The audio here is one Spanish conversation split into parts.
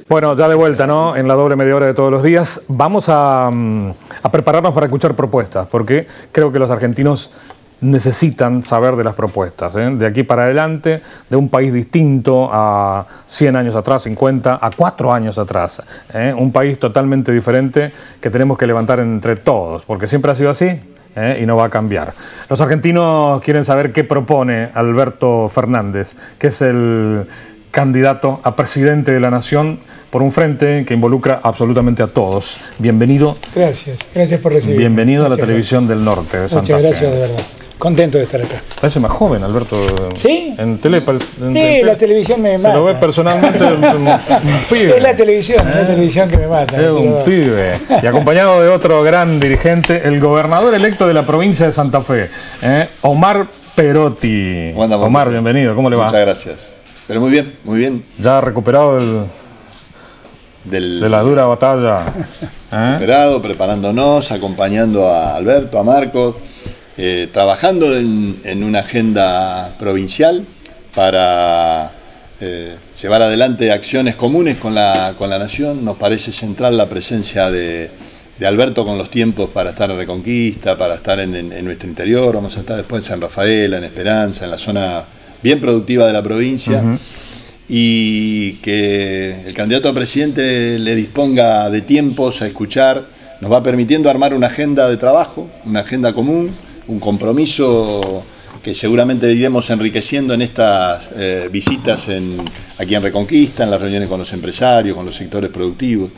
Bueno, ya de vuelta, ¿no? En la doble media hora de todos los días. Vamos a prepararnos para escuchar propuestas, porque creo que los argentinos necesitan saber de las propuestas, ¿eh? De aquí para adelante, de un país distinto a 100 años atrás, 50, a 4 años atrás. Un país totalmente diferente que tenemos que levantar entre todos, porque siempre ha sido así. Y no va a cambiar. Los argentinos quieren saber qué propone Alberto Fernández, que es el candidato a presidente de la Nación por un frente que involucra absolutamente a todos. Bienvenido. Gracias por recibirme. Bienvenido a la televisión del norte de Santa Fe. Muchas gracias, de verdad. Contento de estar acá. Parece más joven, Alberto. ¿Sí? En tele. Sí, la televisión me mata. Se lo ve personalmente un pibe. Es la televisión que me mata. Es un pibe. Y acompañado de otro gran dirigente, el gobernador electo de la provincia de Santa Fe, Omar Perotti. Omar, bienvenido. ¿Cómo le va? Muchas gracias. Pero muy bien, muy bien. ¿Ya recuperado de la dura batalla? Recuperado, preparándonos, acompañando a Alberto, a Marcos, trabajando en una agenda provincial para llevar adelante acciones comunes con la Nación. Nos parece central la presencia de Alberto con los tiempos para estar en Reconquista, para estar en nuestro interior. Vamos a estar después en San Rafael, en Esperanza, en la zona bien productiva de la provincia. Y que el candidato a presidente le disponga de tiempos a escuchar, nos va permitiendo armar una agenda de trabajo, una agenda común, un compromiso que seguramente iremos enriqueciendo en estas visitas aquí en Reconquista, en las reuniones con los empresarios, con los sectores productivos.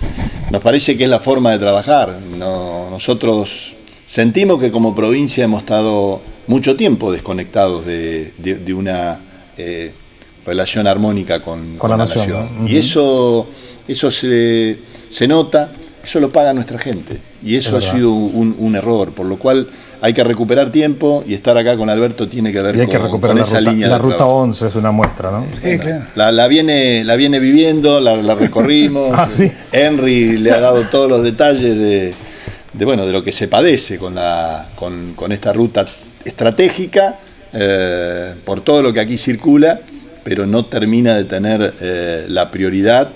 Nos parece que es la forma de trabajar. Nosotros sentimos que como provincia hemos estado mucho tiempo desconectados de una relación armónica con la nación. ¿No? Y eso se nota, eso lo paga nuestra gente. Y eso ha sido un error, por lo cual hay que recuperar tiempo, y estar acá con Alberto tiene que ver con esa línea. La ruta 11 es una muestra, ¿no? Sí, claro. La viene viviendo, la recorrimos. ¿Sí? Henry le ha dado todos los detalles de lo que se padece con esta ruta estratégica, por todo lo que aquí circula, pero no termina de tener la prioridad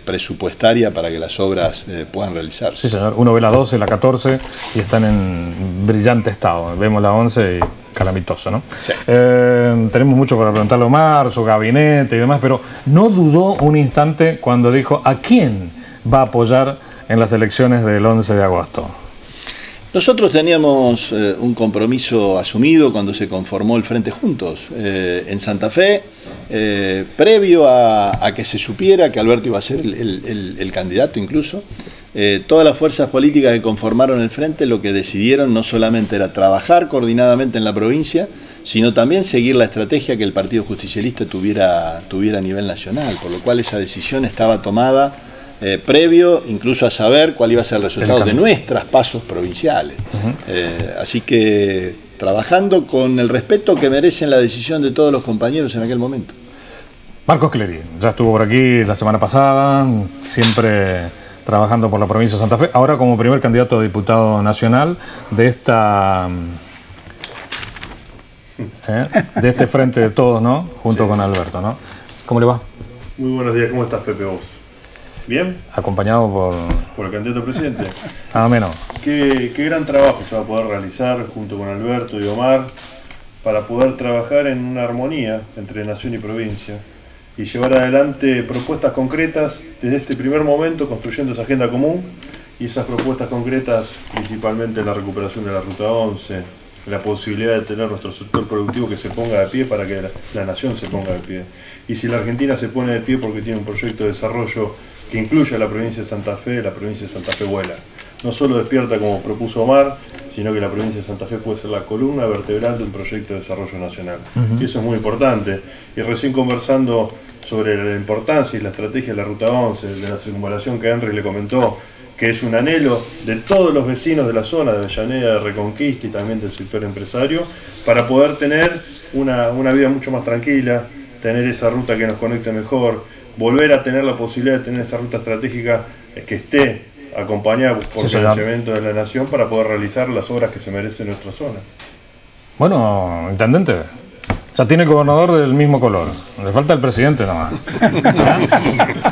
presupuestaria para que las obras puedan realizarse. Sí, señor. Uno ve la 12, la 14 y están en brillante estado. Vemos la 11 y calamitoso, ¿no? Sí. Tenemos mucho para preguntarle a Omar, su gabinete y demás, pero no dudó un instante cuando dijo a quién va a apoyar en las elecciones del 11 de agosto. Nosotros teníamos un compromiso asumido cuando se conformó el Frente Juntos en Santa Fe, previo a que se supiera que Alberto iba a ser el candidato incluso. Todas las fuerzas políticas que conformaron el Frente lo que decidieron no solamente era trabajar coordinadamente en la provincia, sino también seguir la estrategia que el Partido Justicialista tuviera a nivel nacional, por lo cual esa decisión estaba tomada previo incluso a saber cuál iba a ser el resultado de nuestros pasos provinciales. Así que trabajando con el respeto que merecen la decisión de todos los compañeros en aquel momento. Marcos Clery, ya estuvo por aquí la semana pasada, siempre trabajando por la provincia de Santa Fe, ahora como primer candidato a diputado nacional de este frente de todos, ¿no? Junto con Alberto, ¿no? ¿Cómo le va? Muy buenos días, ¿cómo estás, Pepe, vos? ¿Bien? Acompañado por el candidato a presidente. Nada menos. Qué gran trabajo se va a poder realizar junto con Alberto y Omar para poder trabajar en una armonía entre nación y provincia y llevar adelante propuestas concretas desde este primer momento, construyendo esa agenda común, y esas propuestas concretas principalmente la recuperación de la Ruta 11, la posibilidad de tener nuestro sector productivo que se ponga de pie para que la nación se ponga de pie. Y si la Argentina se pone de pie porque tiene un proyecto de desarrollo que incluye a la provincia de Santa Fe, la provincia de Santa Fe vuela. No solo despierta como propuso Omar, sino que la provincia de Santa Fe puede ser la columna vertebral de un proyecto de desarrollo nacional. Y eso es muy importante. Y recién conversando sobre la importancia y la estrategia de la Ruta 11, de la circunvalación que Henry le comentó, que es un anhelo de todos los vecinos de la zona de Avellaneda, de Reconquista y también del sector empresario, para poder tener una vida mucho más tranquila, tener esa ruta que nos conecte mejor, volver a tener la posibilidad de tener esa ruta estratégica que esté acompañada por financiamiento de la nación para poder realizar las obras que se merece nuestra zona. Bueno, intendente, ya tiene gobernador del mismo color, le falta el presidente nomás.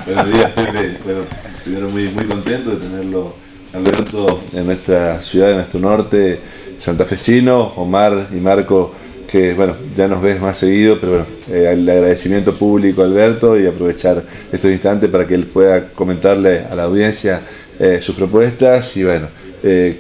Buenos días, Pepe. estuvieron muy contentos de tenerlo, Alberto, en nuestra ciudad, en nuestro norte santafesino. Omar y Marco, que bueno, ya nos ves más seguido, pero bueno, el agradecimiento público a Alberto, y aprovechar estos instantes para que él pueda comentarle a la audiencia sus propuestas. Y bueno,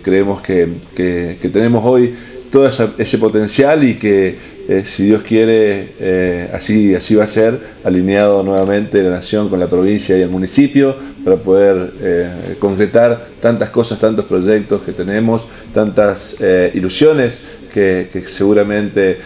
creemos que tenemos hoy todo ese potencial, y que si Dios quiere, así va a ser, alineado nuevamente la nación con la provincia y el municipio, para poder concretar tantas cosas, tantos proyectos que tenemos, tantas ilusiones que seguramente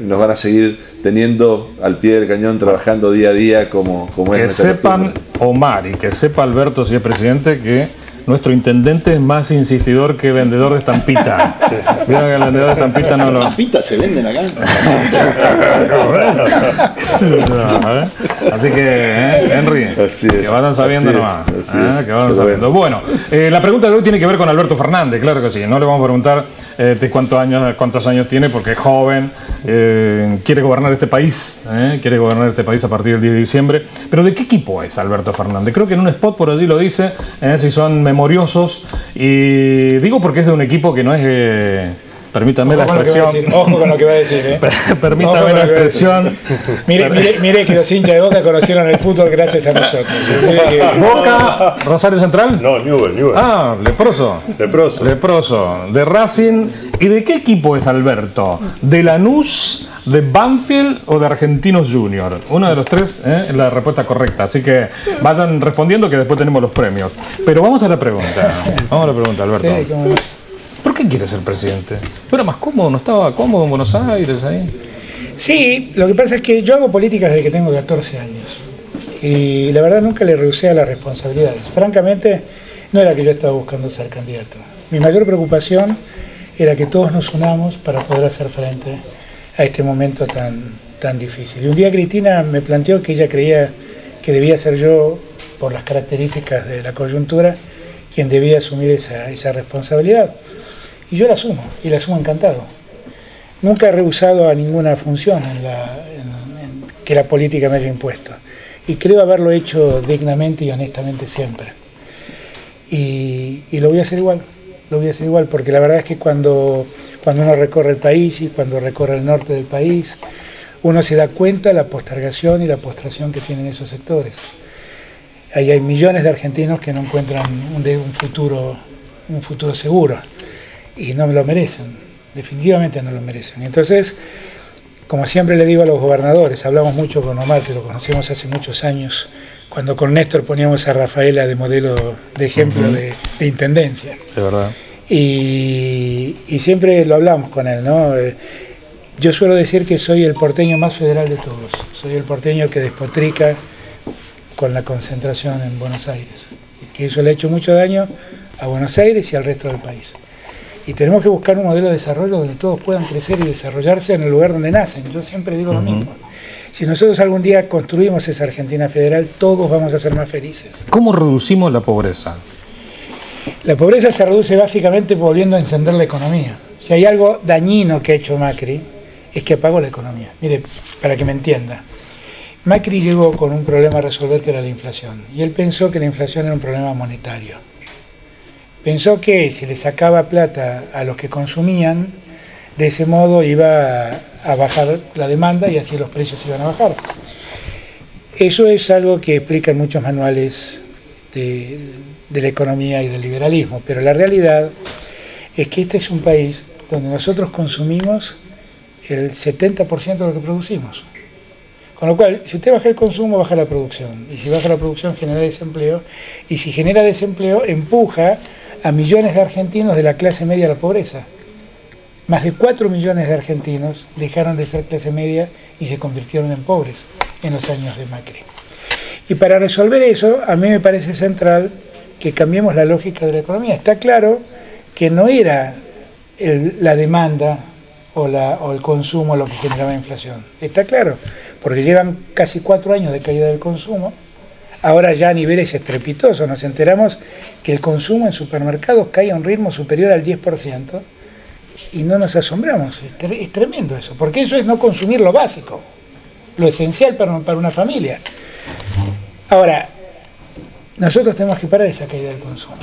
nos van a seguir teniendo al pie del cañón, trabajando día a día como es. Que sepan, Omar, y que sepa Alberto, si es presidente, que nuestro intendente es más insistidor que vendedor de estampita. Sí. Vieron que el vendedor de estampita no lo... Las estampitas se venden acá. Así que, Henry, que vayan sabiendo nomás. Que vayan sabiendo. Bueno, la pregunta de hoy tiene que ver con Alberto Fernández, claro que sí. No le vamos a preguntar cuántos años tiene, porque es joven, quiere gobernar este país, a partir del 10 de diciembre. Pero ¿de qué equipo es Alberto Fernández? Creo que en un spot por allí lo dice, si son memoriosos, y digo porque es de un equipo que no es, permítame la expresión. Ojo con lo que va a decir, Permítame la expresión. Mire que los hinchas de Boca conocieron el fútbol gracias a nosotros. Boca, Rosario Central. No, Newell. Ah, Leproso. De Racing. ¿Y de qué equipo es Alberto? ¿De Lanús, de Banfield o de Argentinos Junior? Uno de los tres es la respuesta correcta. Así que vayan respondiendo, que después tenemos los premios. Pero vamos a la pregunta. Alberto. Sí, cómo no. ¿Por qué quiere ser presidente? ¿No era más cómodo? ¿No estaba cómodo en Buenos Aires ahí? Sí, lo que pasa es que yo hago política desde que tengo 14 años. Y la verdad nunca le rehusé a las responsabilidades. Francamente, no era que yo estaba buscando ser candidato. Mi mayor preocupación era que todos nos unamos para poder hacer frente a este momento tan difícil. Y un día Cristina me planteó que ella creía que debía ser yo, por las características de la coyuntura, quien debía asumir esa responsabilidad. Y yo la asumo, y la asumo encantado. Nunca he rehusado a ninguna función que la política me haya impuesto. Y creo haberlo hecho dignamente y honestamente siempre. Y lo voy a hacer igual. Porque la verdad es que cuando uno recorre el país y cuando recorre el norte del país, uno se da cuenta de la postergación y la postración que tienen esos sectores. Ahí hay millones de argentinos que no encuentran un futuro seguro, y no lo merecen, definitivamente no lo merecen. Entonces, como siempre le digo a los gobernadores, hablamos mucho con Omar, que lo conocemos hace muchos años, cuando con Néstor poníamos a Rafaela de modelo, de ejemplo de intendencia. De verdad. Y siempre lo hablamos con él, ¿no? Yo suelo decir que soy el porteño más federal de todos. Soy el porteño que despotrica con la concentración en Buenos Aires. Y que eso le ha hecho mucho daño a Buenos Aires y al resto del país. Y tenemos que buscar un modelo de desarrollo donde todos puedan crecer y desarrollarse en el lugar donde nacen. Yo siempre digo lo mismo. Si nosotros algún día construimos esa Argentina federal, todos vamos a ser más felices. ¿Cómo reducimos la pobreza? La pobreza se reduce básicamente volviendo a encender la economía. Si hay algo dañino que ha hecho Macri, es que apagó la economía. Mire, para que me entienda. Macri llegó con un problema a resolver, que era la inflación. Y él pensó que la inflación era un problema monetario. Pensó que si le sacaba plata a los que consumían, de ese modo iba a bajar la demanda y así los precios iban a bajar. Eso es algo que explican muchos manuales de la economía y del liberalismo, pero la realidad es que este es un país donde nosotros consumimos el 70% de lo que producimos. Con lo cual, si usted baja el consumo, baja la producción. Y si baja la producción, genera desempleo. Y si genera desempleo, empuja a millones de argentinos de la clase media a la pobreza. Más de 4 millones de argentinos dejaron de ser clase media y se convirtieron en pobres en los años de Macri. Y para resolver eso, a mí me parece central que cambiemos la lógica de la economía. Está claro que no era la demanda o el consumo lo que generaba inflación. Está claro, porque llevan casi 4 años de caída del consumo. Ahora ya a niveles estrepitosos nos enteramos que el consumo en supermercados cae a un ritmo superior al 10%. Y no nos asombramos, es tremendo eso, porque eso es no consumir lo básico, lo esencial para una familia. Ahora, nosotros tenemos que parar esa caída del consumo.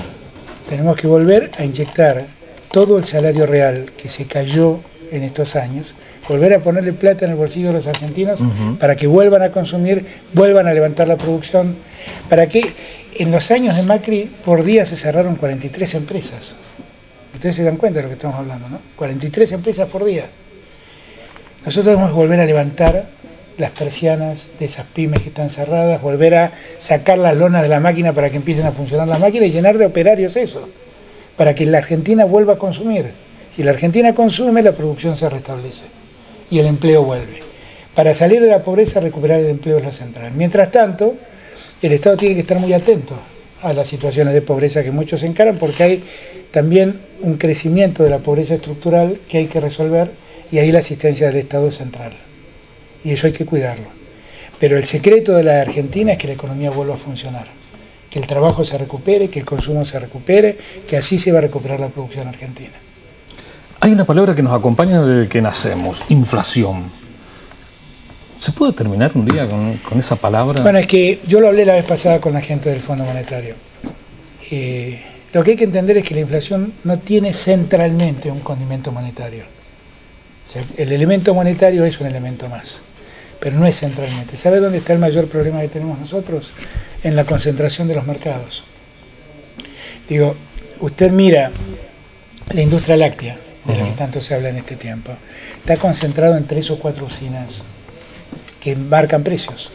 Tenemos que volver a inyectar todo el salario real que se cayó en estos años, volver a ponerle plata en el bolsillo de los argentinos para que vuelvan a consumir, vuelvan a levantar la producción, para que en los años de Macri por día se cerraron 43 empresas. Ustedes se dan cuenta de lo que estamos hablando, ¿no? 43 empresas por día. Nosotros debemos volver a levantar las persianas de esas pymes que están cerradas, volver a sacar las lonas de la máquina para que empiecen a funcionar las máquinas y llenar de operarios eso, para que la Argentina vuelva a consumir. Si la Argentina consume, la producción se restablece y el empleo vuelve. Para salir de la pobreza, recuperar el empleo es lo central. Mientras tanto, el Estado tiene que estar muy atento a las situaciones de pobreza que muchos encaran, porque hay también un crecimiento de la pobreza estructural que hay que resolver, y ahí la asistencia del Estado es central. Y eso hay que cuidarlo. Pero el secreto de la Argentina es que la economía vuelva a funcionar, que el trabajo se recupere, que el consumo se recupere, que así se va a recuperar la producción argentina. Hay una palabra que nos acompaña desde que nacemos, inflación. ¿Se puede terminar un día con esa palabra? Bueno, es que yo lo hablé la vez pasada con la gente del Fondo Monetario. Lo que hay que entender es que la inflación no tiene centralmente un condimento monetario. O sea, el elemento monetario es un elemento más, pero no es centralmente. ¿Sabe dónde está el mayor problema que tenemos nosotros? En la concentración de los mercados. Digo, usted mira la industria láctea, de la que tanto se habla en este tiempo, está concentrado en 3 o 4 usinas que marcan precios.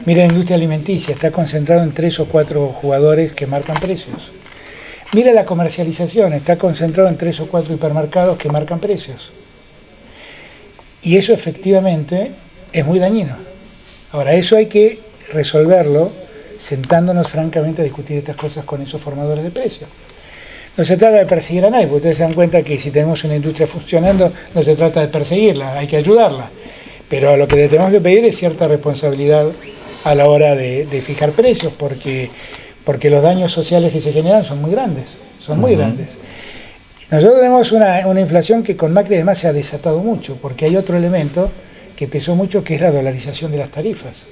Mira la industria alimenticia, está concentrado en 3 o 4 jugadores que marcan precios. Mira la comercialización, está concentrado en 3 o 4 hipermercados que marcan precios. Y eso efectivamente es muy dañino. Ahora, eso hay que resolverlo sentándonos francamente a discutir estas cosas con esos formadores de precios. No se trata de perseguir a nadie, porque ustedes se dan cuenta que si tenemos una industria funcionando, no se trata de perseguirla, hay que ayudarla. Pero lo que le tenemos que pedir es cierta responsabilidad a la hora de fijar precios, porque los daños sociales que se generan son muy grandes, son muy grandes. Nosotros tenemos una inflación que con Macri además se ha desatado mucho, porque hay otro elemento que pesó mucho, que es la dolarización de las tarifas.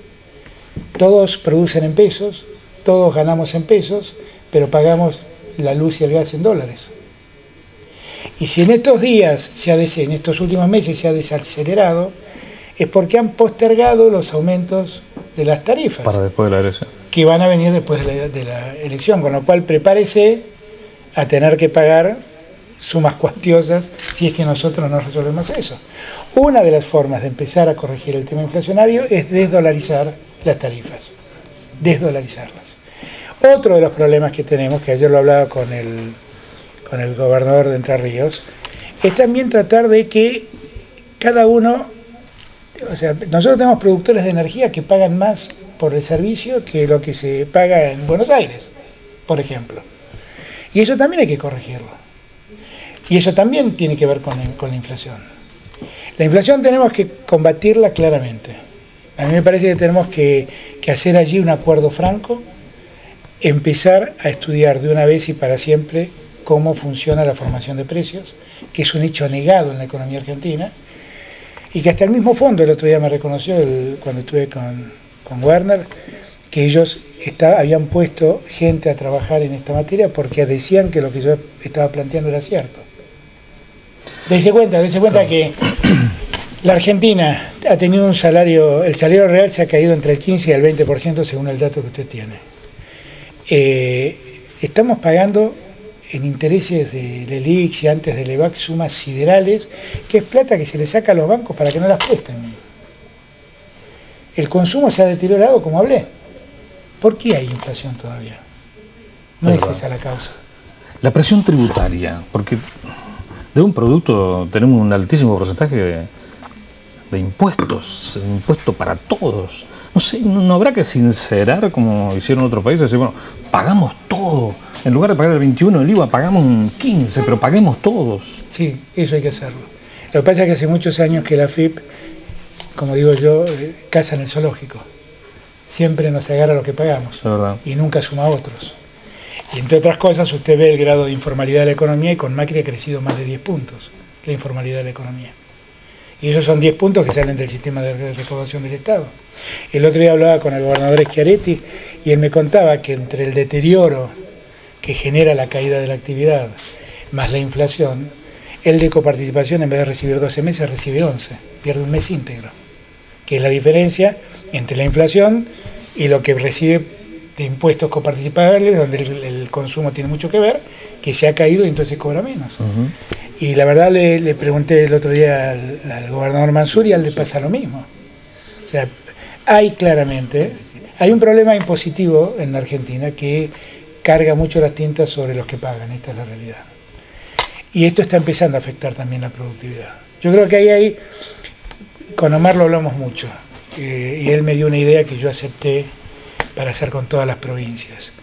Todos producen en pesos, todos ganamos en pesos, pero pagamos la luz y el gas en dólares. Y si en estos días, en estos últimos meses se ha desacelerado, es porque han postergado los aumentos de las tarifas. Para después de la elección. Que van a venir después de la elección, con lo cual prepárese a tener que pagar sumas cuantiosas si es que nosotros no resolvemos eso. Una de las formas de empezar a corregir el tema inflacionario es desdolarizar las tarifas, desdolarizarlas. Otro de los problemas que tenemos, que ayer lo hablaba con el gobernador de Entre Ríos, es también tratar de que cada uno, o sea, nosotros tenemos productores de energía que pagan más por el servicio que lo que se paga en Buenos Aires, por ejemplo. Y eso también hay que corregirlo. Y eso también tiene que ver con la inflación. La inflación tenemos que combatirla claramente. A mí me parece que tenemos que hacer allí un acuerdo franco, empezar a estudiar de una vez y para siempre cómo funciona la formación de precios, que es un hecho negado en la economía argentina, y que hasta el mismo fondo el otro día me reconoció, cuando estuve con Werner, que ellos habían puesto gente a trabajar en esta materia porque decían que lo que yo estaba planteando era cierto. Dese cuenta que la Argentina ha tenido el salario real se ha caído entre el 15 y el 20% según el dato que usted tiene. Estamos pagando en intereses del ELIX y antes del EVAC sumas siderales, que es plata que se le saca a los bancos para que no las presten. El consumo se ha deteriorado, como hablé. ¿Por qué hay inflación todavía? No es esa la causa. La presión tributaria, porque de un producto tenemos un altísimo porcentaje de impuestos, impuesto para todos. No sé, ¿no habrá que sincerar, como hicieron otros países, decir, bueno, pagamos todo? En lugar de pagar el 21 del IVA, pagamos un 15, pero paguemos todos. Sí, eso hay que hacerlo. Lo que pasa es que hace muchos años que la AFIP, como digo yo, caza en el zoológico. Siempre nos agarra lo que pagamos y nunca suma a otros. Y entre otras cosas, usted ve el grado de informalidad de la economía y con Macri ha crecido más de 10 puntos la informalidad de la economía. Y esos son 10 puntos que salen del sistema de recaudación del Estado. El otro día hablaba con el gobernador Schiaretti y él me contaba que entre el deterioro que genera la caída de la actividad más la inflación, el de coparticipación en vez de recibir 12 meses recibe 11, pierde un mes íntegro, que es la diferencia entre la inflación y lo que recibe de impuestos coparticipables, donde el consumo tiene mucho que ver, que se ha caído y entonces cobra menos. Y la verdad le pregunté el otro día al gobernador Mansur y a él le pasa lo mismo. O sea, hay un problema impositivo en la Argentina que carga mucho las tintas sobre los que pagan, esta es la realidad. Y esto está empezando a afectar también la productividad. Yo creo que ahí con Omar lo hablamos mucho, y él me dio una idea que yo acepté para hacer con todas las provincias,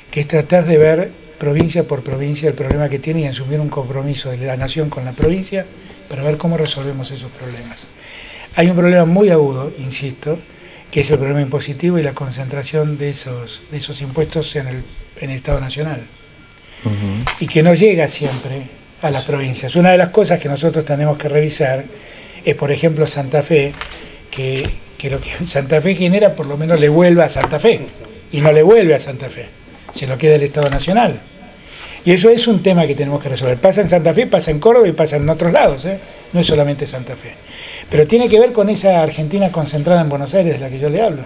que es tratar de ver provincia por provincia el problema que tiene y asumir un compromiso de la nación con la provincia para ver cómo resolvemos esos problemas. Hay un problema muy agudo, insisto, que es el problema impositivo y la concentración de esos impuestos en el Estado Nacional, y que no llega siempre a las provincias. Una de las cosas que nosotros tenemos que revisar es, por ejemplo, Santa Fe, que lo que Santa Fe genera por lo menos le vuelva a Santa Fe, y no le vuelve a Santa Fe, se lo queda el Estado Nacional. Y eso es un tema que tenemos que resolver. Pasa en Santa Fe, pasa en Córdoba y pasa en otros lados, no es solamente Santa Fe. Pero tiene que ver con esa Argentina concentrada en Buenos Aires de la que yo le hablo,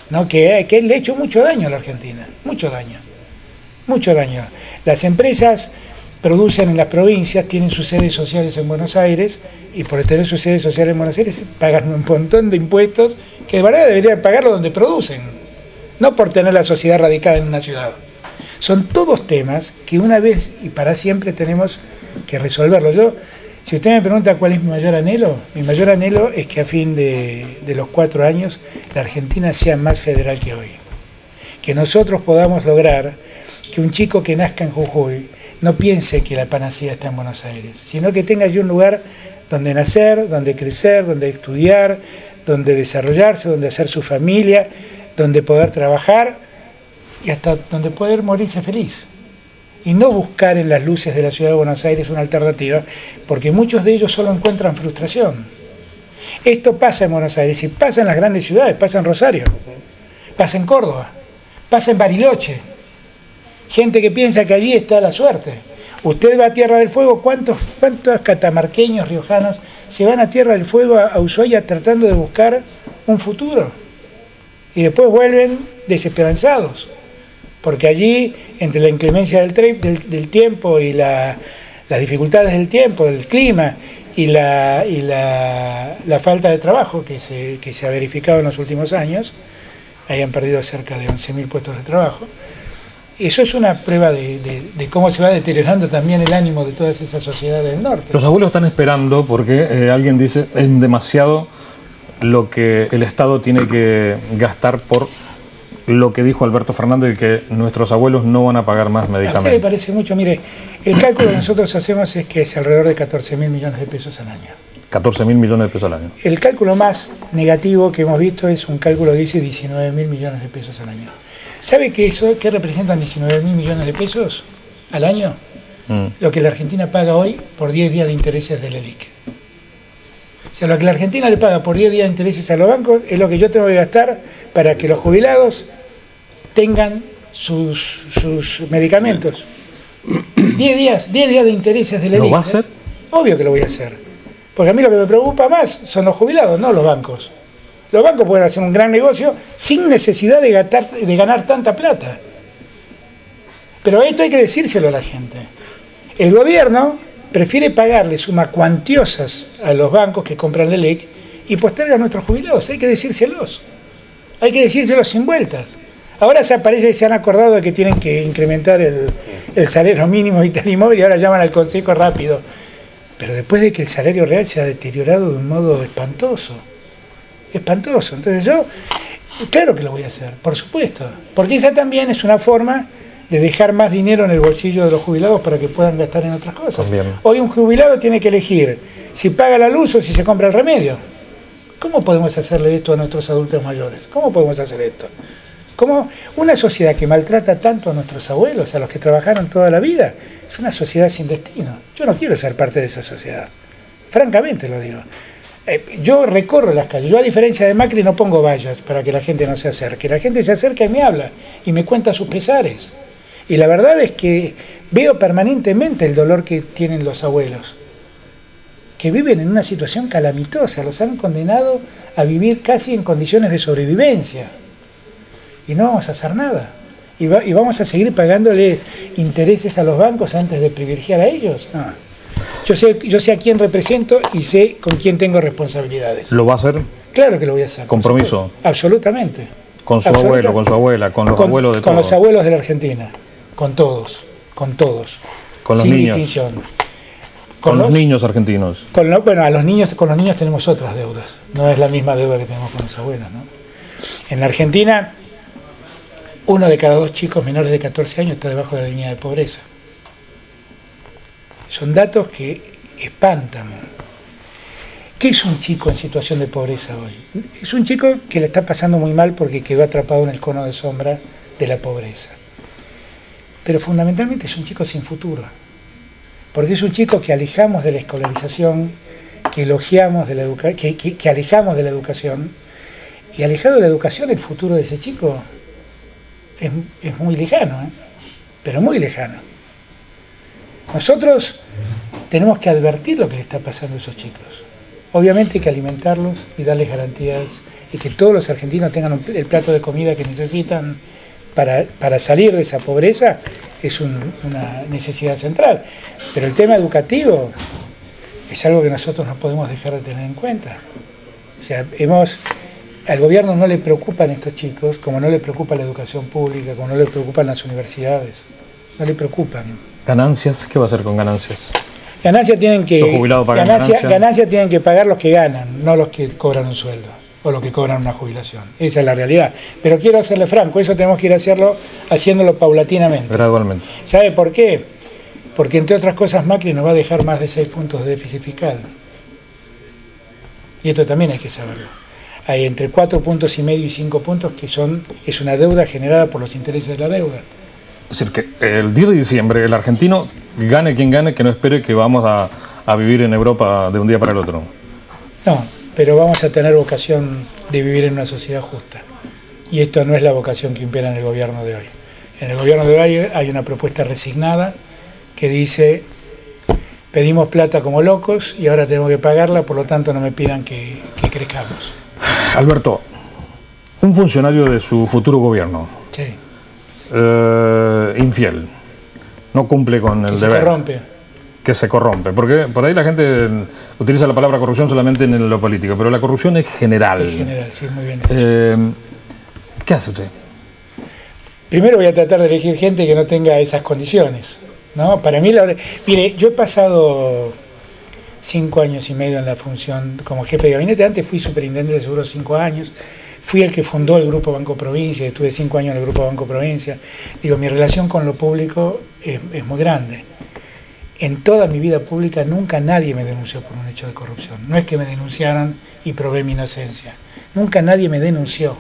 ¿no? Que le ha hecho mucho daño a la Argentina, mucho daño. Las empresas producen en las provincias, tienen sus sedes sociales en Buenos Aires, y por tener sus sedes sociales en Buenos Aires pagan un montón de impuestos que de verdad deberían pagarlo donde producen, no por tener la sociedad radicada en una ciudad. Son todos temas que una vez y para siempre tenemos que resolverlos. Si usted me pregunta cuál es mi mayor anhelo es que a fin de los 4 años la Argentina sea más federal que hoy. Que nosotros podamos lograr que un chico que nazca en Jujuy no piense que la panacea está en Buenos Aires, sino que tenga allí un lugar donde nacer, donde crecer, donde estudiar, donde desarrollarse, donde hacer su familia, donde poder trabajar y hasta donde poder morirse feliz. Y no buscar en las luces de la ciudad de Buenos Aires una alternativa, porque muchos de ellos solo encuentran frustración. Esto pasa en Buenos Aires y pasa en las grandes ciudades, pasa en Rosario, pasa en Córdoba, pasa en Bariloche. Gente que piensa que allí está la suerte. Usted va a Tierra del Fuego, ¿cuántos catamarqueños, riojanos se van a Tierra del Fuego, a Ushuaia, tratando de buscar un futuro? Y después vuelven desesperanzados, porque allí, entre la inclemencia del tiempo y las dificultades del tiempo, del clima y la falta de trabajo que se ha verificado en los últimos años, hayan perdido cerca de 11.000 puestos de trabajo. Eso es una prueba de cómo se va deteriorando también el ánimo de todas esas sociedades del norte. Los abuelos están esperando porque alguien dice es demasiado lo que el Estado tiene que gastar por lo que dijo Alberto Fernández, que nuestros abuelos no van a pagar más medicamentos. ¿A usted le parece mucho? Mire, el cálculo que nosotros hacemos es que es alrededor de 14.000 millones de pesos al año. 14.000 millones de pesos al año. El cálculo más negativo que hemos visto es un cálculo que dice 19.000 millones de pesos al año. ¿Sabe qué representan 19.000 millones de pesos al año? Lo que la Argentina paga hoy por 10 días de intereses del ELIC. O sea, lo que la Argentina le paga por 10 días de intereses a los bancos es lo que yo tengo que gastar para que los jubilados tengan sus medicamentos. 10 días de intereses del ELIC. ¿Lo va a hacer? Obvio que lo voy a hacer. Porque a mí lo que me preocupa más son los jubilados, no los bancos. Los bancos pueden hacer un gran negocio sin necesidad de ganar tanta plata. Pero esto hay que decírselo a la gente. El gobierno prefiere pagarle sumas cuantiosas a los bancos que compran la LEC y posterga a nuestros jubilados. Hay que decírselos. Hay que decírselos sin vueltas. Ahora se han acordado de que tienen que incrementar el salario mínimo vital y móvil y ahora llaman al Consejo rápido. Pero después de que el salario real se ha deteriorado de un modo espantoso. Espantoso. Entonces yo, claro que lo voy a hacer, por supuesto. Porque esa también es una forma de dejar más dinero en el bolsillo de los jubilados para que puedan gastar en otras cosas. También. Hoy un jubilado tiene que elegir si paga la luz o si se compra el remedio. ¿Cómo podemos hacerle esto a nuestros adultos mayores? ¿Cómo podemos hacer esto? ¿Cómo una sociedad que maltrata tanto a nuestros abuelos, a los que trabajaron toda la vida, es una sociedad sin destino? Yo no quiero ser parte de esa sociedad. Francamente lo digo. Yo recorro las calles, yo a diferencia de Macri no pongo vallas para que la gente no se acerque, la gente se acerca y me habla y me cuenta sus pesares. Y la verdad es que veo permanentemente el dolor que tienen los abuelos, que viven en una situación calamitosa, los han condenado a vivir casi en condiciones de sobrevivencia. Y no vamos a hacer nada. Y vamos a seguir pagándole intereses a los bancos antes de privilegiar a ellos. No. Yo sé a quién represento y sé con quién tengo responsabilidades. ¿Lo va a hacer? Claro que lo voy a hacer. ¿Compromiso? Absolutamente. ¿Con su abuelo, con su abuela, con los abuelos de todos? Con los abuelos de la Argentina. Con todos. Con todos. Con los sin niños. Distinción. Con los niños argentinos. Bueno, con los niños tenemos otras deudas. No es la misma deuda que tenemos con los abuelos, ¿no? En la Argentina, 1 de cada 2 chicos menores de 14 años está debajo de la línea de pobreza. Son datos que espantan. ¿Qué es un chico en situación de pobreza hoy? Es un chico que le está pasando muy mal porque quedó atrapado en el cono de sombra de la pobreza. Pero fundamentalmente es un chico sin futuro. Porque es un chico que alejamos de la escolarización, que elogiamos de la que alejamos de la educación, y alejado de la educación el futuro de ese chico es muy lejano, pero muy lejano. Nosotros tenemos que advertir lo que le está pasando a esos chicos. Obviamente hay que alimentarlos y darles garantías y que todos los argentinos tengan el plato de comida que necesitan para salir de esa pobreza es una necesidad central. Pero el tema educativo es algo que nosotros no podemos dejar de tener en cuenta. O sea, al gobierno no le preocupan estos chicos, como no le preocupa la educación pública, como no le preocupan las universidades. No le preocupan. ¿Ganancias? ¿Qué va a hacer con ganancias? Ganancias tienen que ganancias tienen que pagar los que ganan, no los que cobran un sueldo o los que cobran una jubilación. Esa es la realidad. Pero quiero serle franco, eso tenemos que ir haciéndolo paulatinamente. Gradualmente. ¿Sabe por qué? Porque entre otras cosas Macri nos va a dejar más de 6 puntos de déficit fiscal. Y esto también hay que saberlo. Hay entre 4,5 puntos y 5 puntos que es una deuda generada por los intereses de la deuda. Es decir, que el 10 de diciembre el argentino, gane quien gane, que no espere que vamos a vivir en Europa de un día para el otro. No, pero vamos a tener vocación de vivir en una sociedad justa. Y esto no es la vocación que impera en el gobierno de hoy. En el gobierno de hoy hay una propuesta resignada que dice, pedimos plata como locos y ahora tenemos que pagarla, por lo tanto no me pidan que crezcamos. Alberto, un funcionario de su futuro gobierno. Sí. Infiel, no cumple con el deber. Que se corrompe, porque por ahí la gente utiliza la palabra corrupción solamente en lo político, pero la corrupción es general. Es general, sí, muy bien. ¿Qué hace usted? Primero voy a tratar de elegir gente que no tenga esas condiciones, ¿no? Para mí, mire, yo he pasado 5 años y medio en la función como jefe de gabinete. Antes fui superintendente de seguros 5 años. Fui el que fundó el Grupo Banco Provincia, estuve 5 años en el Grupo Banco Provincia. Digo, mi relación con lo público es muy grande. En toda mi vida pública nunca nadie me denunció por un hecho de corrupción. No es que me denunciaran y probé mi inocencia. Nunca nadie me denunció.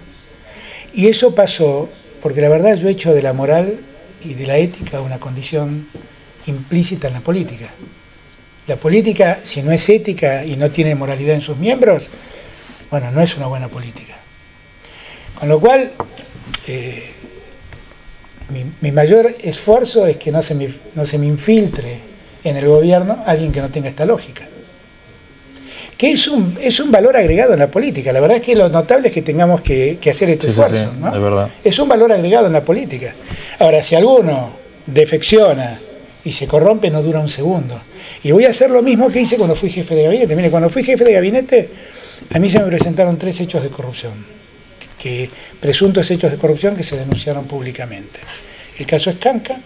Y eso pasó porque la verdad yo he hecho de la moral y de la ética una condición implícita en la política. La política, si no es ética y no tiene moralidad en sus miembros, bueno, no es una buena política. Con lo cual, mi mayor esfuerzo es que no se me infiltre en el gobierno alguien que no tenga esta lógica. Que es un valor agregado en la política. La verdad es que lo notable es que tengamos que hacer este esfuerzo, ¿no? Es verdad. Es un valor agregado en la política. Ahora, si alguno defecciona y se corrompe, no dura un segundo. Y voy a hacer lo mismo que hice cuando fui jefe de gabinete. Mire, cuando fui jefe de gabinete, a mí se me presentaron 3 hechos de corrupción. Presuntos hechos de corrupción que se denunciaron públicamente. El caso Escanca,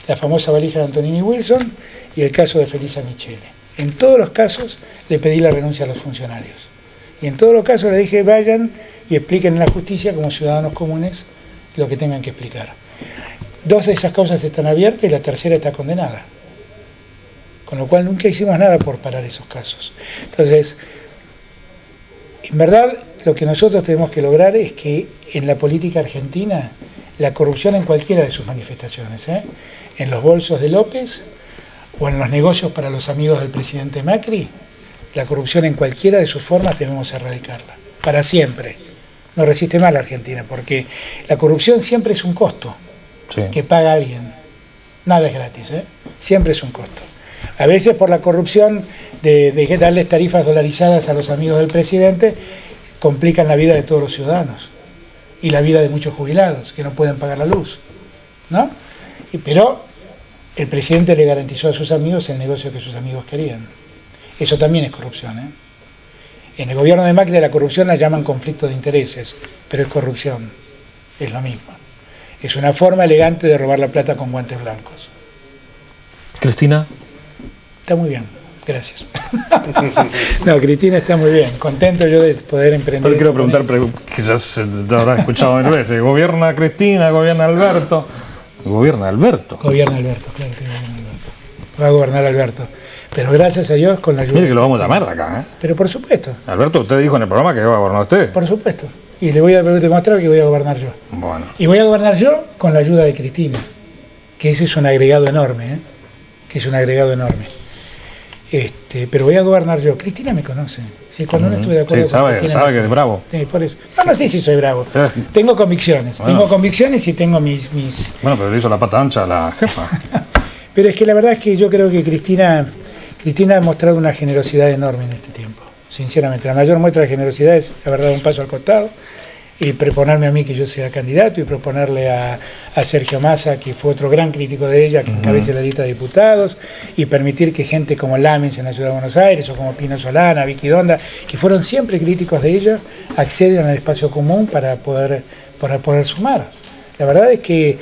la famosa valija de Antonini Wilson y el caso de Felisa Michele. En todos los casos le pedí la renuncia a los funcionarios. Y en todos los casos le dije, vayan y expliquen en la justicia como ciudadanos comunes lo que tengan que explicar. 2 de esas causas están abiertas y la tercera está condenada. Con lo cual nunca hicimos nada por parar esos casos. Entonces, en verdad, lo que nosotros tenemos que lograr es que en la política argentina, la corrupción en cualquiera de sus manifestaciones, en los bolsos de López o en los negocios para los amigos del presidente Macri, La corrupción en cualquiera de sus formas debemos erradicarla, para siempre. No resiste más la Argentina, porque la corrupción siempre es un costo que paga alguien. Nada es gratis, siempre es un costo. A veces por la corrupción de darles tarifas dolarizadas a los amigos del presidente, complican la vida de todos los ciudadanos y la vida de muchos jubilados que no pueden pagar la luz, ¿no? Pero el presidente le garantizó a sus amigos el negocio que sus amigos querían. Eso también es corrupción, En el gobierno de Macri la corrupción la llaman conflicto de intereses, pero es corrupción, es lo mismo. Es una forma elegante de robar la plata con guantes blancos. Cristina. Está muy bien, gracias. No, Cristina está muy bien, contento yo de poder emprender. Pero quiero preguntar, quizás te habrás escuchado mil veces, ¿gobierna Cristina, gobierna Alberto? Gobierna Alberto. Gobierna Alberto, claro que gobierna Alberto. Va a gobernar Alberto. Pero gracias a Dios con la ayuda. Mire que lo vamos a llamar acá, Pero por supuesto. Alberto, usted dijo en el programa que iba a gobernar usted. Por supuesto. Y le voy a demostrar que voy a gobernar yo. Bueno. Y voy a gobernar yo con la ayuda de Cristina. Que ese es un agregado enorme, Que es un agregado enorme. Pero voy a gobernar yo. Cristina me conoce. Si cuando no estuve de acuerdo con Cristina, sabe que es bravo. Por eso. No sé si soy bravo. Tengo convicciones. Bueno. Tengo convicciones y tengo mis... Bueno, pero le hizo la pata ancha a la jefa. Pero es que la verdad es que yo creo que Cristina ha mostrado una generosidad enorme en este tiempo. Sinceramente, la mayor muestra de generosidad es haber dado un paso al costado y proponerme a mí que yo sea candidato y proponerle a Sergio Massa, que fue otro gran crítico de ella, que encabece la lista de diputados, y permitir que gente como Lamens en la Ciudad de Buenos Aires, o como Pino Solana, Vicky Donda, que fueron siempre críticos de ella, accedan al espacio común para poder sumar. La verdad es que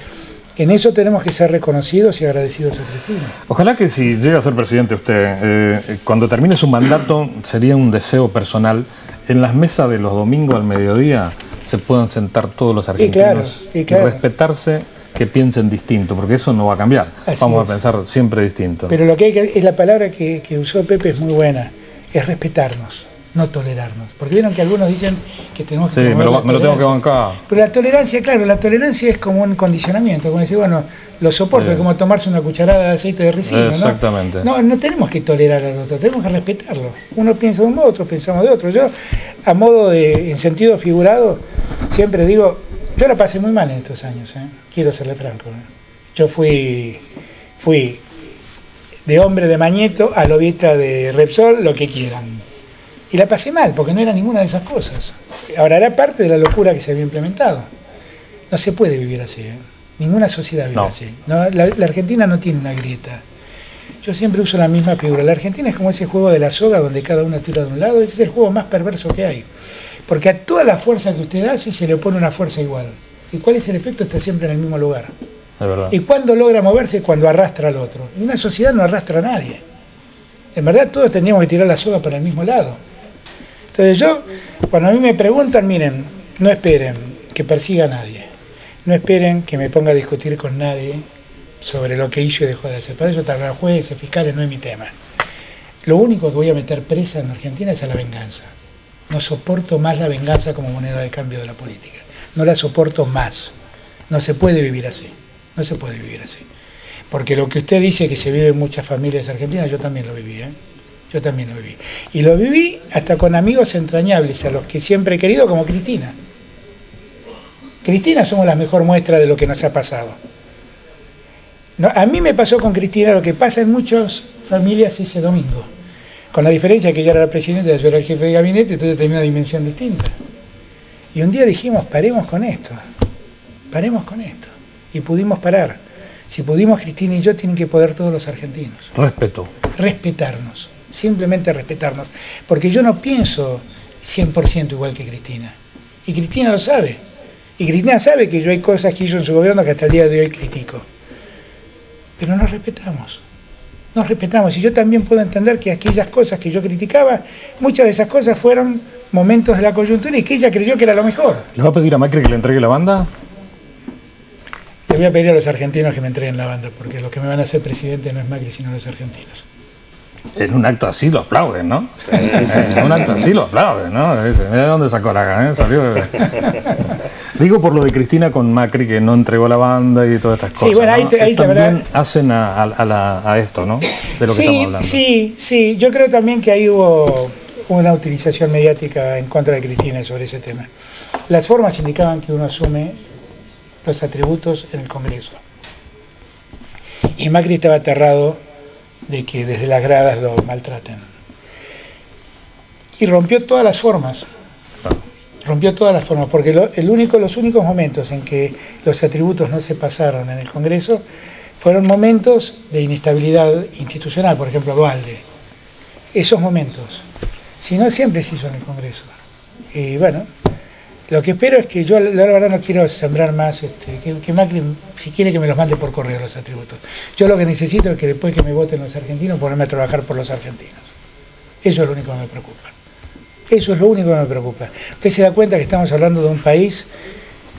en eso tenemos que ser reconocidos y agradecidos a Cristina. Ojalá que si llega a ser presidente usted, cuando termine su mandato, sería un deseo personal, en las mesas de los domingos al mediodía se puedan sentar todos los argentinos y respetarse, que piensen distinto, porque eso no va a cambiar. Vamos a pensar siempre distinto. Pero lo que hay que, es la palabra que usó Pepe, es muy buena, es respetarnos, no tolerarnos. Porque vieron que algunos dicen que tenemos que... Sí, me lo tengo que bancar. Pero la tolerancia, claro, la tolerancia es como un condicionamiento, como decir, bueno, lo soporto, es como tomarse una cucharada de aceite de ricino. Exactamente. No tenemos que tolerar al otro, tenemos que respetarlo. Uno piensa de un modo, otros pensamos de otro. Yo, a modo de, en sentido figurado, siempre digo, yo la pasé muy mal en estos años, quiero serle franco. Yo fui de hombre de Mañeto a lobista de Repsol, lo que quieran. Y la pasé mal, porque no era ninguna de esas cosas. Ahora, era parte de la locura que se había implementado. No se puede vivir así, Ninguna sociedad vive así. No, la Argentina no tiene una grieta. Yo siempre uso la misma figura. La Argentina es como ese juego de la soga donde cada uno tira de un lado. Ese es el juego más perverso que hay. Porque a toda la fuerza que usted hace se le opone una fuerza igual. ¿Y cuál es el efecto? Está siempre en el mismo lugar. Es verdad. Y cuando logra moverse, cuando arrastra al otro. Y una sociedad no arrastra a nadie. En verdad todos tendríamos que tirar la soga para el mismo lado. Entonces yo, cuando a mí me preguntan, miren, no esperen que persiga a nadie. No esperen que me ponga a discutir con nadie sobre lo que hizo y dejó de hacer. Para eso tardan jueces, fiscales, no es mi tema. Lo único que voy a meter presa en Argentina es a la venganza. No soporto más la venganza como moneda de cambio de la política. No la soporto más. No se puede vivir así. No se puede vivir así. Porque lo que usted dice que se vive en muchas familias argentinas, yo también lo viví, Yo también lo viví. Y lo viví hasta con amigos entrañables, a los que siempre he querido, como Cristina. Cristina somos la mejor muestra de lo que nos ha pasado. No, a mí me pasó con Cristina lo que pasa en muchas familias ese domingo. Con la diferencia que ella era la presidenta, yo era el jefe de gabinete, entonces tenía una dimensión distinta. Y un día dijimos, paremos con esto. Paremos con esto. Y pudimos parar. Si pudimos Cristina y yo, tienen que poder todos los argentinos. Respeto. Respetarnos. Simplemente respetarnos. Porque yo no pienso 100% igual que Cristina. Y Cristina lo sabe. Y Cristina sabe que yo hay cosas que hizo en su gobierno que hasta el día de hoy critico. Pero nos respetamos. Nos respetamos. Y yo también puedo entender que aquellas cosas que yo criticaba, muchas de esas cosas fueron momentos de la coyuntura y que ella creyó que era lo mejor. ¿Le va a pedir a Macri que le entregue la banda? Le voy a pedir a los argentinos que me entreguen la banda, porque los que me van a hacer presidente no es Macri, sino los argentinos. En un acto así lo aplauden, ¿no? En un acto así lo aplauden, ¿no? Mira de dónde sacó la gana, salió... Digo por lo de Cristina con Macri, que no entregó la banda y todas estas cosas. Sí, bueno, ahí, ¿no? ahí también hacen a esto, ¿no? De lo que estamos hablando. Sí, yo creo también que ahí hubo una utilización mediática en contra de Cristina sobre ese tema. Las formas indicaban que uno asume los atributos en el Congreso. Y Macri estaba aterrado de que desde las gradas lo maltraten. Y rompió todas las formas. Rompió todas las formas, porque los únicos momentos en que los atributos no se pasaron en el Congreso fueron momentos de inestabilidad institucional, por ejemplo, Duhalde. Esos momentos. Si no, siempre se hizo en el Congreso. Y bueno, lo que espero es que yo, la verdad, no quiero sembrar más, que Macri, si quiere, que me los mande por correo los atributos. Yo lo que necesito es que después que me voten los argentinos, ponerme a trabajar por los argentinos. Eso es lo único que me preocupa. Eso es lo único que me preocupa. Usted se da cuenta que estamos hablando de un país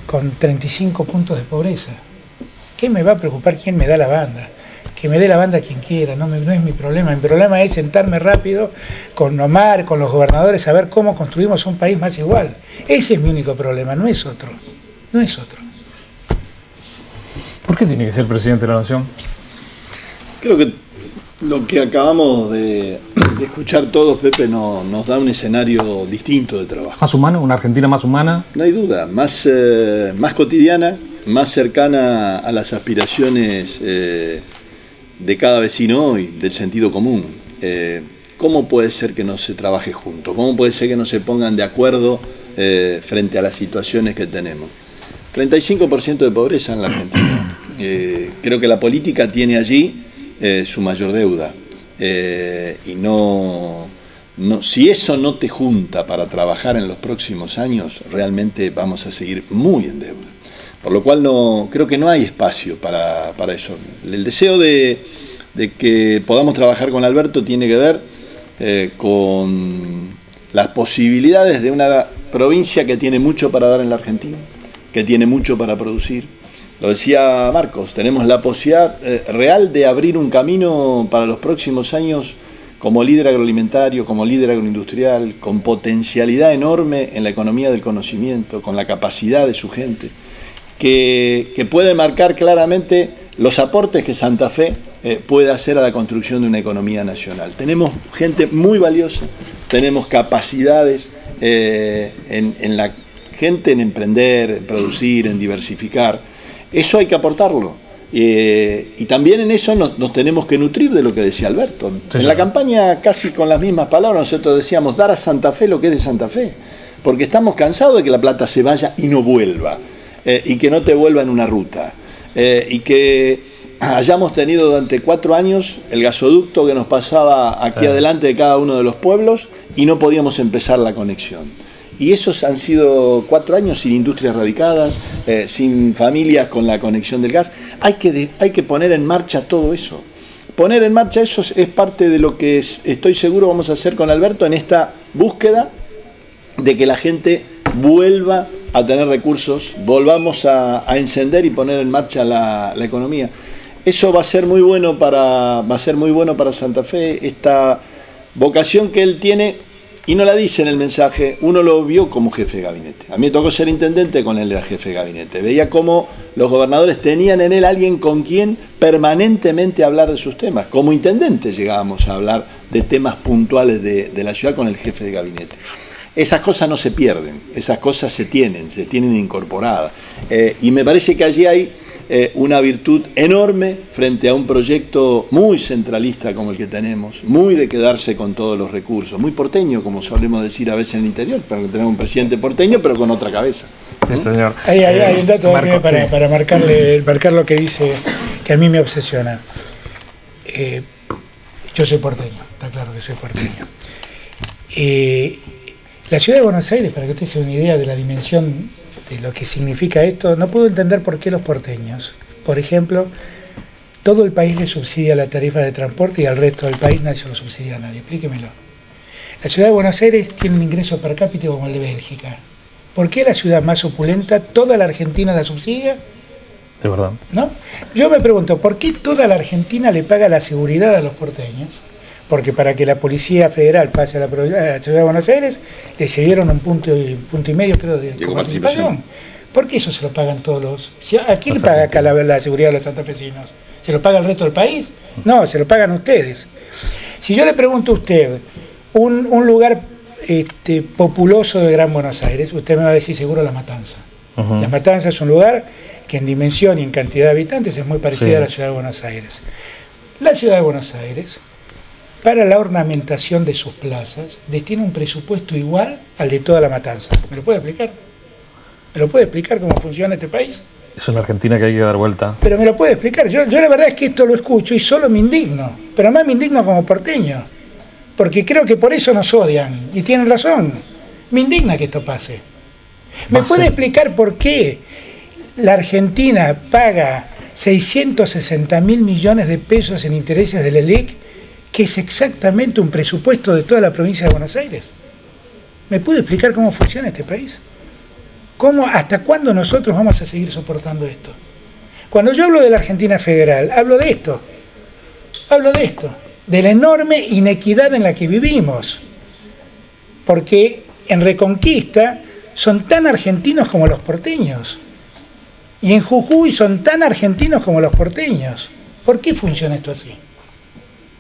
con 35 puntos de pobreza. ¿Qué me va a preocupar quién me da la banda? Que me dé la banda quien quiera, no es mi problema. Mi problema es sentarme rápido con Omar, con los gobernadores, a ver cómo construimos un país más igual. Ese es mi único problema, no es otro. No es otro. ¿Por qué tiene que ser presidente de la Nación? Creo que lo que acabamos de escuchar todos, Pepe, nos da un escenario distinto de trabajo. ¿Más humano? ¿Una Argentina más humana? No hay duda, más cotidiana, más cercana a las aspiraciones de cada vecino y del sentido común. ¿Cómo puede ser que no se trabaje juntos? ¿Cómo puede ser que no se pongan de acuerdo frente a las situaciones que tenemos? 35% de pobreza en la Argentina. Creo que la política tiene allí su mayor deuda. Y si eso no te junta para trabajar en los próximos años, realmente vamos a seguir muy en deuda. Por lo cual creo que no hay espacio para eso. El deseo de que podamos trabajar con Alberto tiene que ver con las posibilidades de una provincia que tiene mucho para dar en la Argentina, que tiene mucho para producir. Lo decía Marcos, tenemos la posibilidad real de abrir un camino para los próximos años como líder agroalimentario, como líder agroindustrial, con potencialidad enorme en la economía del conocimiento, con la capacidad de su gente, que puede marcar claramente los aportes que Santa Fe puede hacer a la construcción de una economía nacional. Tenemos gente muy valiosa, tenemos capacidades en la gente en emprender, en producir, en diversificar. Eso hay que aportarlo. Y también en eso nos tenemos que nutrir de lo que decía Alberto. Sí, en la campaña, casi con las mismas palabras, nosotros decíamos dar a Santa Fe lo que es de Santa Fe. Porque estamos cansados de que la plata se vaya y no vuelva. Y que no te vuelva en una ruta. Y que hayamos tenido durante 4 años el gasoducto que nos pasaba aquí adelante de cada uno de los pueblos y no podíamos empezar la conexión. Y esos han sido 4 años sin industrias radicadas, sin familias con la conexión del gas. Hay que poner en marcha todo eso. Poner en marcha eso es parte de lo que estoy seguro vamos a hacer con Alberto en esta búsqueda de que la gente vuelva a tener recursos, volvamos a encender y poner en marcha la economía. Eso va a ser muy bueno para Santa Fe, esta vocación que él tiene. Y no la dice en el mensaje, uno lo vio como jefe de gabinete. A mí me tocó ser intendente con él, era jefe de gabinete. Veía cómo los gobernadores tenían en él alguien con quien permanentemente hablar de sus temas. Como intendente llegábamos a hablar de temas puntuales de la ciudad con el jefe de gabinete. Esas cosas no se pierden, esas cosas se tienen incorporadas. Y me parece que allí hay una virtud enorme frente a un proyecto muy centralista como el que tenemos, muy de quedarse con todos los recursos, muy porteño, como solemos decir a veces en el interior, pero tenemos un presidente porteño, pero con otra cabeza. Sí, señor. Hay un dato para marcar lo que dice, que a mí me obsesiona. Yo soy porteño, está claro que soy porteño. La ciudad de Buenos Aires, para que usted se dé una idea de la dimensión de lo que significa esto, no puedo entender por qué los porteños, por ejemplo, todo el país le subsidia la tarifa de transporte y al resto del país nadie se lo subsidia a nadie. Explíquemelo. La ciudad de Buenos Aires tiene un ingreso per cápita como el de Bélgica. ¿Por qué la ciudad más opulenta, toda la Argentina la subsidia? De verdad. ¿No? Yo me pregunto, ¿por qué toda la Argentina le paga la seguridad a los porteños? Porque para que la Policía Federal pase a la ciudad de Buenos Aires, le cedieron un punto y medio, creo, de participación. ¿Por qué eso se lo pagan todos los? ¿A quién le paga acá la seguridad de los santafesinos? ¿Se lo paga el resto del país? No, se lo pagan ustedes. Si yo le pregunto a usted, un lugar populoso del Gran Buenos Aires, usted me va a decir seguro La Matanza. La Matanza es un lugar que en dimensión y en cantidad de habitantes es muy parecida a la ciudad de Buenos Aires. La ciudad de Buenos Aires, para la ornamentación de sus plazas, destina un presupuesto igual al de toda La Matanza. ¿Me lo puede explicar? ¿Me lo puede explicar cómo funciona este país? Es una Argentina que hay que dar vuelta. Pero me lo puede explicar. Yo la verdad es que esto lo escucho y solo me indigno. Pero más me indigno como porteño. Porque creo que por eso nos odian. Y tienen razón. Me indigna que esto pase. ¿Me puede explicar por qué la Argentina paga 660.000 millones de pesos en intereses del ELEC, que es exactamente un presupuesto de toda la provincia de Buenos Aires? ¿Me puede explicar cómo funciona este país? ¿Hasta cuándo nosotros vamos a seguir soportando esto? Cuando yo hablo de la Argentina federal, hablo de esto, de la enorme inequidad en la que vivimos, porque en Reconquista son tan argentinos como los porteños, y en Jujuy son tan argentinos como los porteños. ¿Por qué funciona esto así?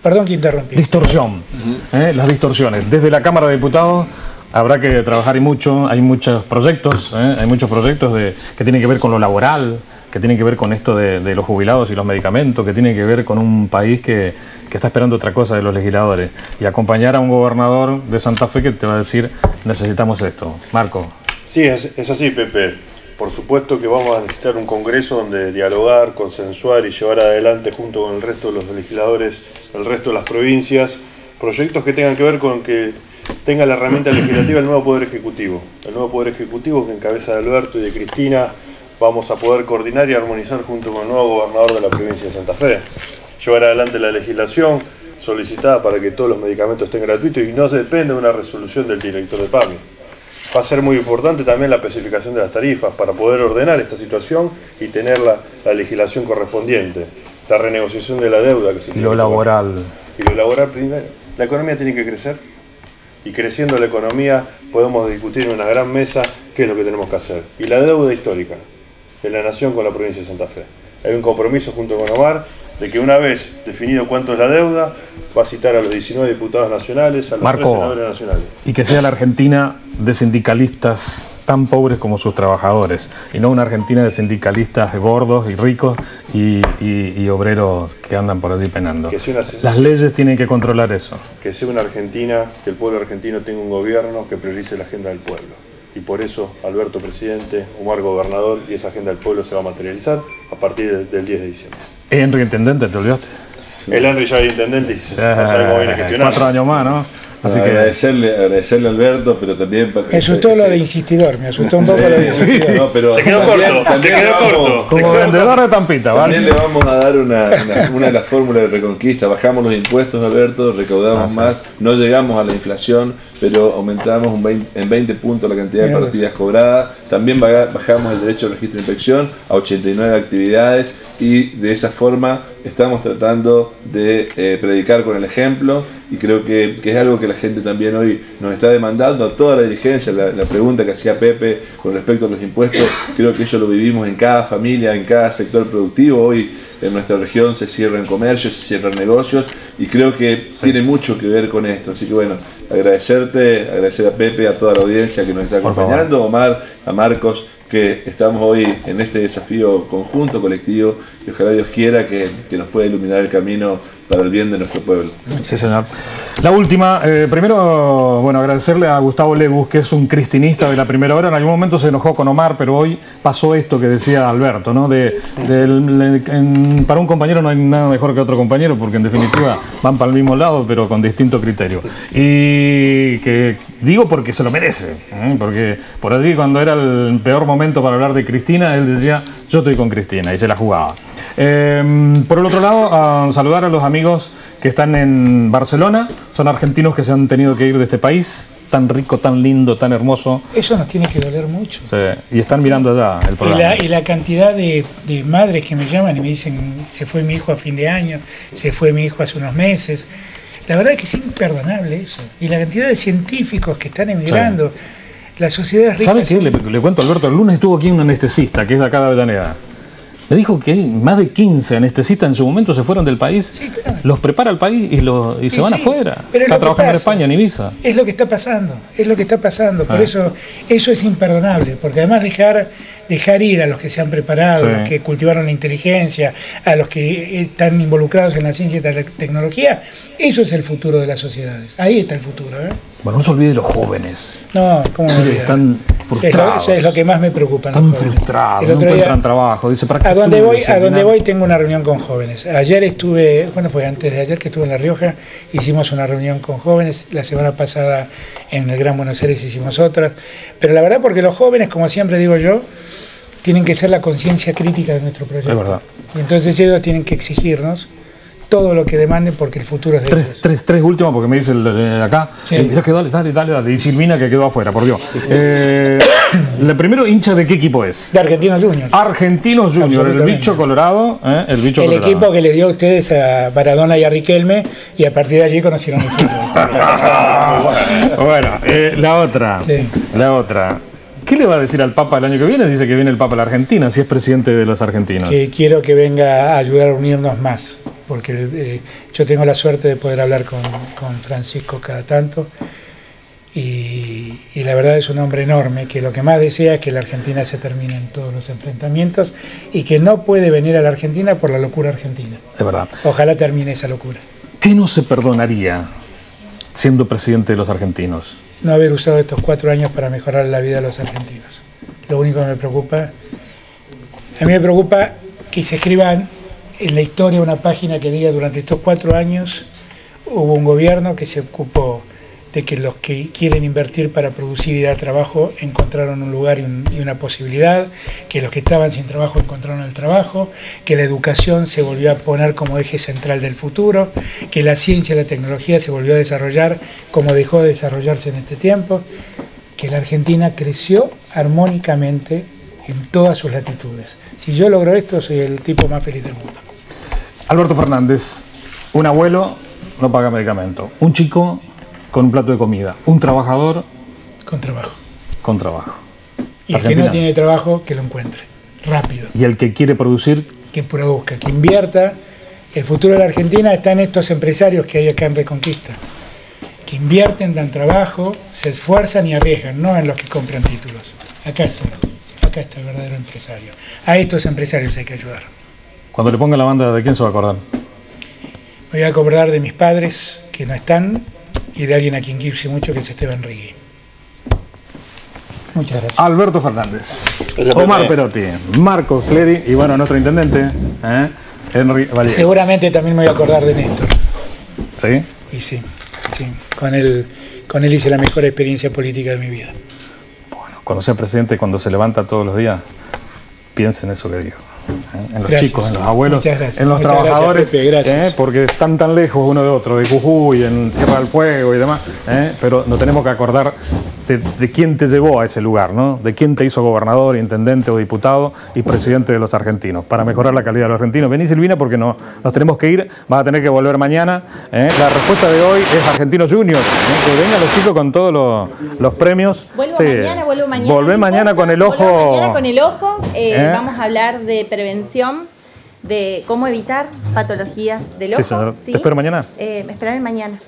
Perdón que interrumpí. Distorsión, las distorsiones. Desde la Cámara de Diputados habrá que trabajar y mucho, hay muchos proyectos que tienen que ver con lo laboral, que tienen que ver con esto de los jubilados y los medicamentos, que tienen que ver con un país que está esperando otra cosa de los legisladores. Y acompañar a un gobernador de Santa Fe que te va a decir, necesitamos esto. Marco. Sí, es así, Pepe. Por supuesto que vamos a necesitar un congreso donde dialogar, consensuar y llevar adelante junto con el resto de los legisladores, el resto de las provincias, proyectos que tengan que ver con que tenga la herramienta legislativa el nuevo Poder Ejecutivo. El nuevo Poder Ejecutivo que en cabeza de Alberto y de Cristina vamos a poder coordinar y armonizar junto con el nuevo gobernador de la provincia de Santa Fe. Llevar adelante la legislación solicitada para que todos los medicamentos estén gratuitos y no se depende de una resolución del director de PAMI. Va a ser muy importante también la especificación de las tarifas para poder ordenar esta situación y tener la legislación correspondiente. La renegociación de la deuda que se tiene. Y lo laboral. Y lo laboral primero. La economía tiene que crecer y creciendo la economía podemos discutir en una gran mesa qué es lo que tenemos que hacer. Y la deuda histórica de la nación con la provincia de Santa Fe. Hay un compromiso junto con Omar de que una vez definido cuánto es la deuda, va a citar a los 19 diputados nacionales, a los 3 senadores nacionales. Y que sea la Argentina de sindicalistas tan pobres como sus trabajadores, y no una Argentina de sindicalistas gordos y ricos y obreros que andan por allí penando. Las leyes tienen que controlar eso. Que sea una Argentina, que el pueblo argentino tenga un gobierno que priorice la agenda del pueblo. Y por eso Alberto presidente, Omar gobernador, y esa agenda del pueblo se va a materializar a partir del 10 de diciembre. Henry intendente, ¿te olvidaste? Sí. El Henry ya es intendente y no sabe cómo viene a gestionar. 4 años más, ¿no? Así que agradecerle a Alberto, pero también... Me asustó lo de insistidor, me asustó un poco lo de insistidor. No, pero se quedó corto. Como vendedor de tampita, ¿vale? También le vamos a dar una de las fórmulas de Reconquista. Bajamos los impuestos, Alberto, recaudamos más, no llegamos a la inflación, pero aumentamos en 20 puntos la cantidad de partidas cobradas. También bajamos el derecho al registro de inspección a 89 actividades y de esa forma estamos tratando de predicar con el ejemplo, y creo que es algo que la gente también hoy nos está demandando, a toda la dirigencia. La pregunta que hacía Pepe con respecto a los impuestos, creo que eso lo vivimos en cada familia, en cada sector productivo. Hoy en nuestra región se cierran comercios, se cierran negocios, y creo que tiene mucho que ver con esto. Así que bueno, agradecer a Pepe, a toda la audiencia que nos está acompañando, a Omar, a Marcos, que estamos hoy en este desafío conjunto, colectivo, y ojalá Dios quiera que nos pueda iluminar el camino para el bien de nuestro pueblo. Sí, señor. La última, primero, bueno, agradecerle a Gustavo Lebus, que es un cristinista de la primera hora. En algún momento se enojó con Omar, pero hoy pasó esto que decía Alberto, ¿no? Para un compañero no hay nada mejor que otro compañero, porque en definitiva van para el mismo lado, pero con distinto criterio. Y que digo porque se lo merece, porque por allí cuando era el peor momento para hablar de Cristina, él decía, yo estoy con Cristina, y se la jugaba. Por el otro lado, saludar a los amigos que están en Barcelona, son argentinos que se han tenido que ir de este país, tan rico, tan lindo, tan hermoso. Eso nos tiene que doler mucho. Sí, y están mirando allá el programa. Y la cantidad de madres que me llaman y me dicen, se fue mi hijo a fin de año, se fue mi hijo hace unos meses. La verdad es que es imperdonable eso. Y la cantidad de científicos que están emigrando. Las sociedades ricas... ¿Sabe qué? Le cuento a Alberto, el lunes estuvo aquí un anestesista, que es de acá de Avellaneda. Me dijo que más de 15 anestesistas en su momento se fueron del país. Sí, claro. Los prepara el país y se van afuera. Está trabajando en España, en Ibiza. Es lo que está pasando, es lo que está pasando. Por eso es imperdonable, porque además dejar ir a los que se han preparado, a los que cultivaron la inteligencia, a los que están involucrados en la ciencia y la tecnología, eso es el futuro de las sociedades. Ahí está el futuro, ¿eh? Bueno, no se olvide de los jóvenes. No, ¿cómo me olvidar? Están frustrados. Eso es lo que más me preocupa. Están frustrados, no encuentran trabajo. Dice, ¿para qué a donde voy tengo una reunión con jóvenes. Ayer estuve, fue antes de ayer que estuve en La Rioja, hicimos una reunión con jóvenes. La semana pasada en el Gran Buenos Aires hicimos otras. Pero la verdad, porque los jóvenes, como siempre digo yo, tienen que ser la conciencia crítica de nuestro proyecto. Es verdad. Y entonces ellos tienen que exigirnos todo lo que demanden, porque el futuro es de ellos. Tres últimas, porque me dice el de acá. Sí. Mirá que dale. Y Silvina, que quedó afuera, por Dios. El primero, hincha de qué equipo es? De Argentinos Juniors. Argentinos Juniors, el bicho colorado. El equipo que le dio a ustedes a Maradona y a Riquelme, y a partir de allí conocieron el fútbol. Bueno, la otra. ¿Qué le va a decir al Papa el año que viene? Dice que viene el Papa a la Argentina, si es presidente de los argentinos. Que quiero que venga a ayudar a unirnos más, porque yo tengo la suerte de poder hablar con Francisco cada tanto, y la verdad es un hombre enorme, que lo que más desea es que la Argentina se termine en todos los enfrentamientos, y que no puede venir a la Argentina por la locura argentina. Es verdad. Ojalá termine esa locura. ¿Qué no se perdonaría siendo presidente de los argentinos? No haber usado estos 4 años para mejorar la vida de los argentinos. Lo único que me preocupa, a mí me preocupa que se escriban en la historia una página que diga: durante estos 4 años hubo un gobierno que se ocupó de que los que quieren invertir para producir y dar trabajo encontraron un lugar y una posibilidad, que los que estaban sin trabajo encontraron el trabajo, que la educación se volvió a poner como eje central del futuro, que la ciencia y la tecnología se volvió a desarrollar como dejó de desarrollarse en este tiempo, que la Argentina creció armónicamente en todas sus latitudes. Si yo logro esto, soy el tipo más feliz del mundo. Alberto Fernández, un abuelo no paga medicamento, un chico con un plato de comida, un trabajador con trabajo. Con trabajo. Y el que no tiene trabajo, que lo encuentre rápido. Y el que quiere producir, que produzca, que invierta. El futuro de la Argentina está en estos empresarios que hay acá en Reconquista, que invierten, dan trabajo, se esfuerzan y arriesgan, no en los que compran títulos. Acá está el verdadero empresario. A estos empresarios hay que ayudar. Cuando le ponga la banda, ¿de quién se va a acordar? Me voy a acordar de mis padres, que no están, y de alguien a quien quise mucho, que es Esteban Rigui. Muchas gracias. Alberto Fernández, Omar Perotti, Marcos Clery y bueno, nuestro intendente, Henry Valdés. Seguramente también me voy a acordar de Néstor. ¿Sí? Y sí. Con él hice la mejor experiencia política de mi vida. Bueno, cuando sea presidente, cuando se levanta todos los días, piensa en eso que dijo. En los chicos, en los abuelos, en los trabajadores, gracias. Porque están tan lejos uno de otro, de Jujuy, en Tierra del Fuego y demás, pero nos tenemos que acordar de quién te llevó a ese lugar, ¿no? De quién te hizo gobernador, intendente o diputado y presidente de los argentinos, para mejorar la calidad de los argentinos. Vení, Silvina, porque nos tenemos que ir, vas a tener que volver mañana. La respuesta de hoy es Argentinos Juniors, que vengan los chicos con todos los premios. Vuelvo mañana. Volvé mañana con el ojo. Mañana con el ojo, vamos a hablar de prevención, de cómo evitar patologías del ojo. Sí, señor. ¿Te espero mañana? Esperame mañana.